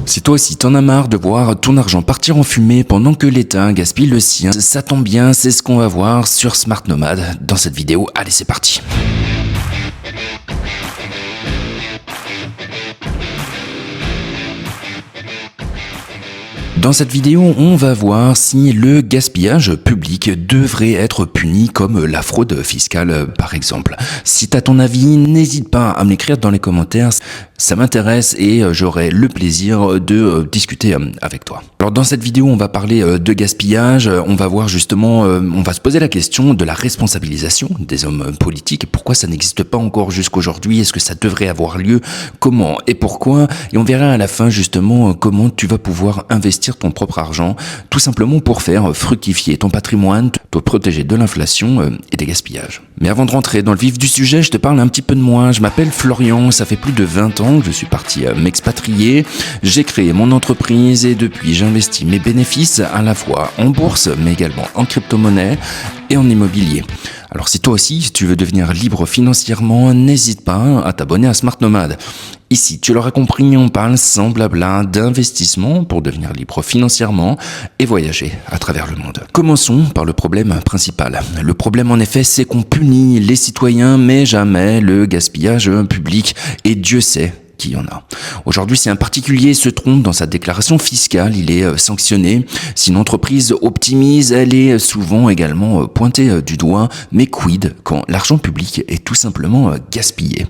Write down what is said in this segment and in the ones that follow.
Si toi aussi t'en as marre de voir ton argent partir en fumée pendant que l'État gaspille le sien, ça tombe bien, c'est ce qu'on va voir sur Smart Nomad dans cette vidéo. Allez, c'est parti. Dans cette vidéo, on va voir si le gaspillage public devrait être puni comme la fraude fiscale, par exemple. Si t'as ton avis, n'hésite pas à me l'écrire dans les commentaires, ça m'intéresse et j'aurai le plaisir de discuter avec toi. Alors dans cette vidéo, on va parler de gaspillage, on va voir justement, on va se poser la question de la responsabilisation des hommes politiques. Pourquoi ça n'existe pas encore jusqu'aujourd'hui? Est-ce que ça devrait avoir lieu? Comment et pourquoi? Et on verra à la fin justement comment tu vas pouvoir investir ton propre argent, tout simplement pour faire fructifier ton patrimoine, te protéger de l'inflation et des gaspillages. Mais avant de rentrer dans le vif du sujet, je te parle un petit peu de moi. Je m'appelle Florian, ça fait plus de 20 ans que je suis parti m'expatrier. J'ai créé mon entreprise et depuis j'investis mes bénéfices à la fois en bourse mais également en crypto-monnaie et en immobilier. Alors si toi aussi si tu veux devenir libre financièrement, n'hésite pas à t'abonner à Smart Nomad. Ici, tu l'auras compris, on parle sans blabla d'investissement pour devenir libre financièrement et voyager à travers le monde. Commençons par le problème principal. Le problème en effet, c'est qu'on punit les citoyens mais jamais le gaspillage public et Dieu sait qu'il y en a. Aujourd'hui, si un particulier se trompe dans sa déclaration fiscale, il est sanctionné. Si une entreprise optimise, elle est souvent également pointée du doigt. Mais quid quand l'argent public est tout simplement gaspillé?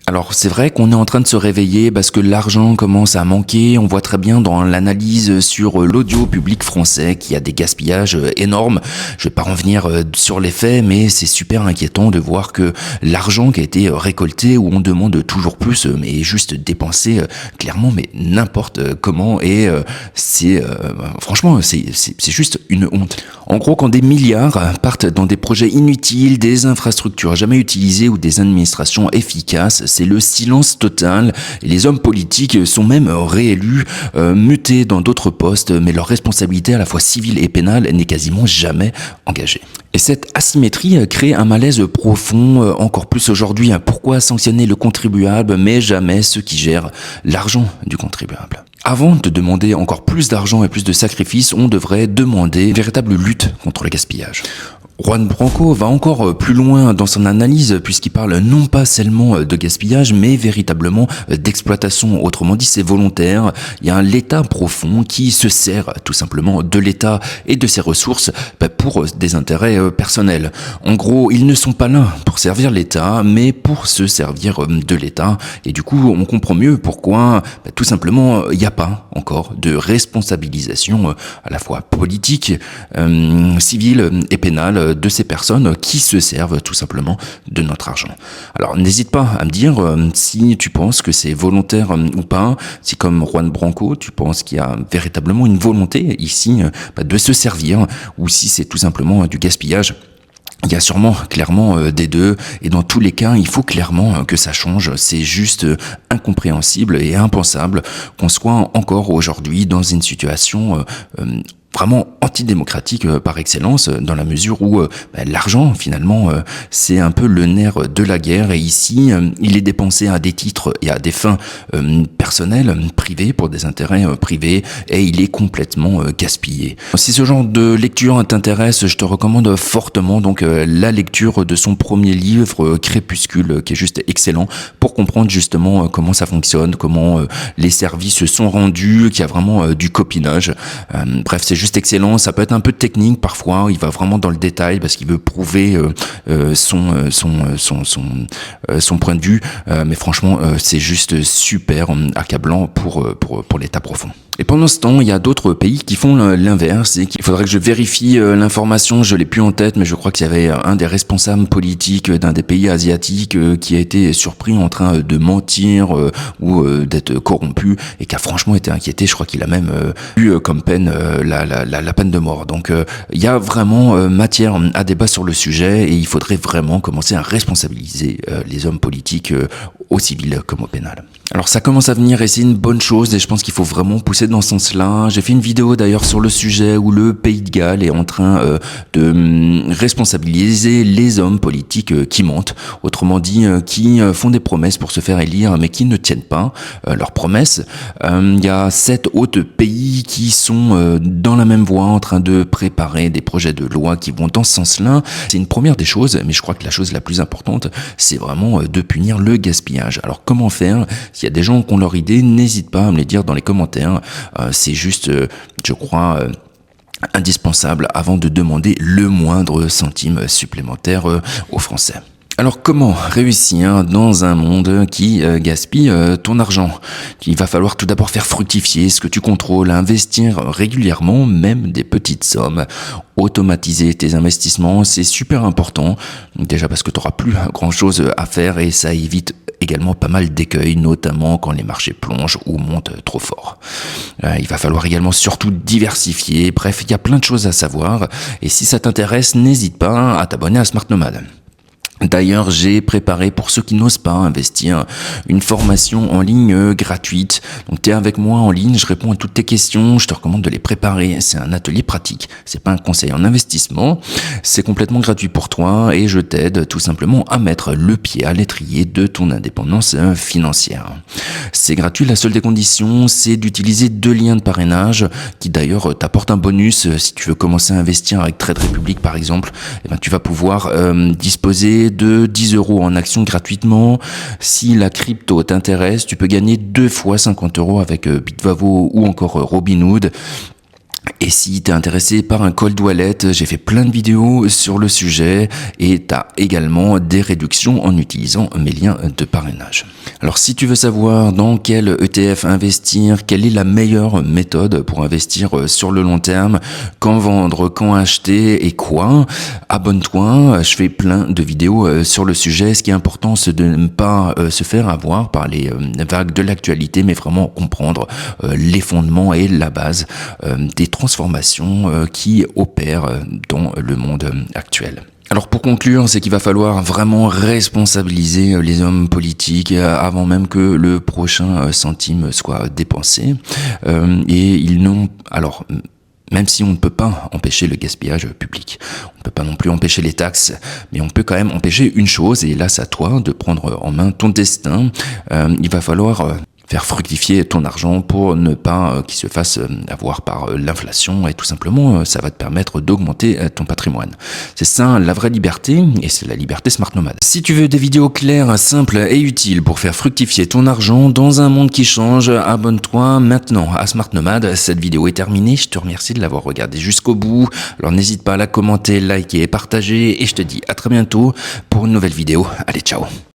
Alors c'est vrai qu'on est en train de se réveiller parce que l'argent commence à manquer. On voit très bien dans l'analyse sur l'audio public français qu'il y a des gaspillages énormes. Je vais pas revenir sur les faits, mais c'est super inquiétant de voir que l'argent qui a été récolté, où on demande toujours plus, mais est juste dépensé clairement, mais n'importe comment. Et franchement, c'est juste une honte. En gros, quand des milliards partent dans des projets inutiles, des infrastructures jamais utilisées ou des administrations efficaces, c'est le silence total et les hommes politiques sont même réélus, mutés dans d'autres postes, mais leur responsabilité à la fois civile et pénale n'est quasiment jamais engagée. Et cette asymétrie crée un malaise profond, encore plus aujourd'hui. Pourquoi sanctionner le contribuable, mais jamais ceux qui gèrent l'argent du contribuable? Avant de demander encore plus d'argent et plus de sacrifices, on devrait demander une véritable lutte contre le gaspillage. Juan Branco va encore plus loin dans son analyse puisqu'il parle non pas seulement de gaspillage mais véritablement d'exploitation. Autrement dit, c'est volontaire. Il y a un l'État profond qui se sert tout simplement de l'État et de ses ressources pour des intérêts personnels. En gros, ils ne sont pas là pour servir l'État mais pour se servir de l'État. Et du coup, on comprend mieux pourquoi tout simplement il n'y a pas encore de responsabilisation à la fois politique, civile et pénale de ces personnes qui se servent tout simplement de notre argent. Alors n'hésite pas à me dire si tu penses que c'est volontaire ou pas, si comme Juan Branco, tu penses qu'il y a véritablement une volonté ici de se servir, ou si c'est tout simplement du gaspillage. Il y a sûrement clairement des deux et dans tous les cas il faut clairement que ça change. C'est juste incompréhensible et impensable qu'on soit encore aujourd'hui dans une situation vraiment antidémocratique par excellence, dans la mesure où l'argent finalement c'est un peu le nerf de la guerre et ici il est dépensé à des titres et à des fins personnelles, privées, pour des intérêts privés, et il est complètement gaspillé. Si ce genre de lecture t'intéresse, je te recommande fortement donc la lecture de son premier livre Crépuscule, qui est juste excellent pour comprendre justement comment ça fonctionne, comment les services sont rendus, qu'il y a vraiment du copinage. Bref, c'est juste excellent. Ça peut être un peu technique parfois, il va vraiment dans le détail parce qu'il veut prouver son point de vue, mais franchement c'est juste super accablant pour l'état profond. Et pendant ce temps, il y a d'autres pays qui font l'inverse et qu'il faudrait que je vérifie l'information, je l'ai plus en tête, mais je crois qu'il y avait un des responsables politiques d'un des pays asiatiques qui a été surpris en train de mentir ou d'être corrompu et qui a franchement été inquiété. Je crois qu'il a même eu comme peine la la peine de mort. Donc il y a vraiment matière à débat sur le sujet et il faudrait vraiment commencer à responsabiliser les hommes politiques au civil comme au pénal. Alors ça commence à venir et c'est une bonne chose et je pense qu'il faut vraiment pousser dans ce sens-là. J'ai fait une vidéo d'ailleurs sur le sujet où le Pays de Galles est en train de responsabiliser les hommes politiques qui mentent, autrement dit qui font des promesses pour se faire élire mais qui ne tiennent pas leurs promesses. Il y a 7 autres pays qui sont dans la même voie en train de préparer des projets de loi qui vont dans ce sens-là. C'est une première des choses, mais je crois que la chose la plus importante, c'est vraiment de punir le gaspillage. Alors comment faire? S'il y a des gens qui ont leur idée, n'hésite pas à me les dire dans les commentaires. C'est juste, je crois, indispensable avant de demander le moindre centime supplémentaire aux Français. Alors comment réussir dans un monde qui gaspille ton argent? Il va falloir tout d'abord faire fructifier ce que tu contrôles, investir régulièrement, même des petites sommes, automatiser tes investissements, c'est super important, déjà parce que tu n'auras plus grand chose à faire et ça évite également pas mal d'écueils, notamment quand les marchés plongent ou montent trop fort. Il va falloir également surtout diversifier, bref, il y a plein de choses à savoir et si ça t'intéresse, n'hésite pas à t'abonner à Smart Nomad. D'ailleurs, j'ai préparé pour ceux qui n'osent pas investir une formation en ligne gratuite. Donc tu es avec moi en ligne, je réponds à toutes tes questions, je te recommande de les préparer. C'est un atelier pratique, c'est pas un conseil en investissement, c'est complètement gratuit pour toi et je t'aide tout simplement à mettre le pied à l'étrier de ton indépendance financière. C'est gratuit, la seule des conditions, c'est d'utiliser 2 liens de parrainage qui d'ailleurs t'apportent un bonus si tu veux commencer à investir avec Trade Republic par exemple. Eh ben, tu vas pouvoir disposer de 10 € en actions gratuitement. Si la crypto t'intéresse, tu peux gagner 2 fois 50 € avec Bitvavo ou encore Robinhood. Et si t'es intéressé par un cold wallet, j'ai fait plein de vidéos sur le sujet et t'as également des réductions en utilisant mes liens de parrainage. Alors si tu veux savoir dans quel ETF investir, quelle est la meilleure méthode pour investir sur le long terme, quand vendre, quand acheter et quoi, abonne-toi, je fais plein de vidéos sur le sujet. Ce qui est important, c'est de ne pas se faire avoir par les vagues de l'actualité, mais vraiment comprendre les fondements et la base des transformations qui opèrent dans le monde actuel. Alors pour conclure, c'est qu'il va falloir vraiment responsabiliser les hommes politiques avant même que le prochain centime soit dépensé. Et ils n'ont... Alors... Même si on ne peut pas empêcher le gaspillage public, on ne peut pas non plus empêcher les taxes, mais on peut quand même empêcher une chose, et là c'est à toi de prendre en main ton destin. Il va falloir faire fructifier ton argent pour ne pas qu'il se fasse avoir par l'inflation et tout simplement ça va te permettre d'augmenter ton patrimoine. C'est ça la vraie liberté et c'est la liberté Smart Nomad. Si tu veux des vidéos claires, simples et utiles pour faire fructifier ton argent dans un monde qui change, abonne-toi maintenant à Smart Nomad. Cette vidéo est terminée, je te remercie de l'avoir regardée jusqu'au bout. Alors n'hésite pas à la commenter, liker et partager et je te dis à très bientôt pour une nouvelle vidéo. Allez, ciao.